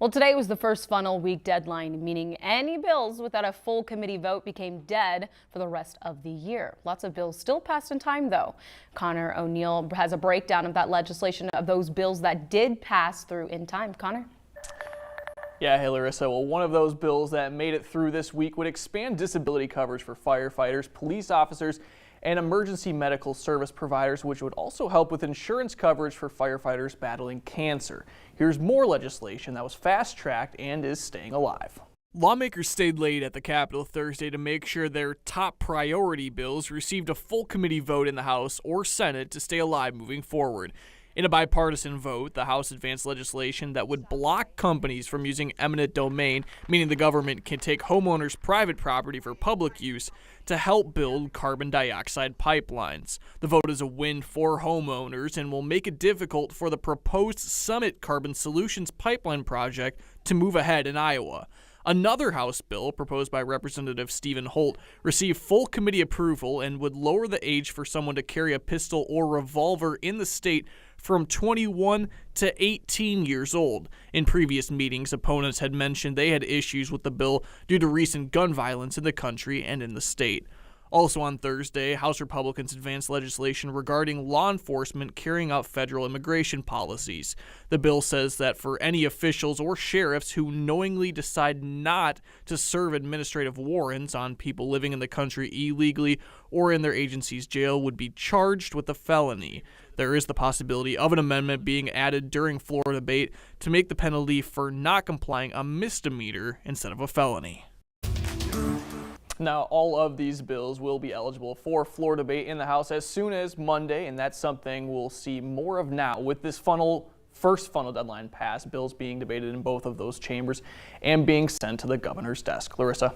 Well, today was the first funnel week deadline, meaning any bills without a full committee vote became dead for the rest of the year. Lots of bills still passed in time, though. Connor O'Neill has a breakdown of that legislation, of those bills that did pass through in time. Connor? Yeah, hey Larissa. Well, one of those bills that made it through this week would expand disability coverage for firefighters, police officers, and emergency medical service providers, which would also help with insurance coverage for firefighters battling cancer. Here's more legislation that was fast-tracked and is staying alive. Lawmakers stayed late at the Capitol Thursday to make sure their top priority bills received a full committee vote in the House or Senate to stay alive moving forward. In a bipartisan vote, the House advanced legislation that would block companies from using eminent domain, meaning the government can take homeowners' private property for public use, to help build carbon dioxide pipelines. The vote is a win for homeowners and will make it difficult for the proposed Summit Carbon Solutions pipeline project to move ahead in Iowa. Another House bill, proposed by Representative Stephen Holt, received full committee approval and would lower the age for someone to carry a pistol or revolver in the state from 21 to 18 years old. In previous meetings, opponents had mentioned they had issues with the bill due to recent gun violence in the country and in the state. Also on Thursday, House Republicans advanced legislation regarding law enforcement carrying out federal immigration policies. The bill says that for any officials or sheriffs who knowingly decide not to serve administrative warrants on people living in the country illegally or in their agency's jail would be charged with a felony. There is the possibility of an amendment being added during floor debate to make the penalty for not complying a misdemeanor instead of a felony. Now, all of these bills will be eligible for floor debate in the House as soon as Monday, and that's something we'll see more of now with this first funnel deadline pass, bills being debated in both of those chambers and being sent to the governor's desk. Larissa.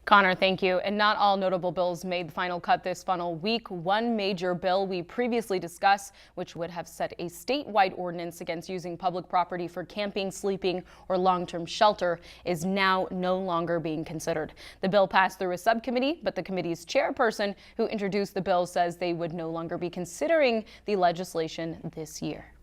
Connor, thank you. And not all notable bills made the final cut this funnel week. One major bill we previously discussed, which would have set a statewide ordinance against using public property for camping, sleeping, or long-term shelter, is now no longer being considered. The bill passed through a subcommittee, but the committee's chairperson who introduced the bill says they would no longer be considering the legislation this year.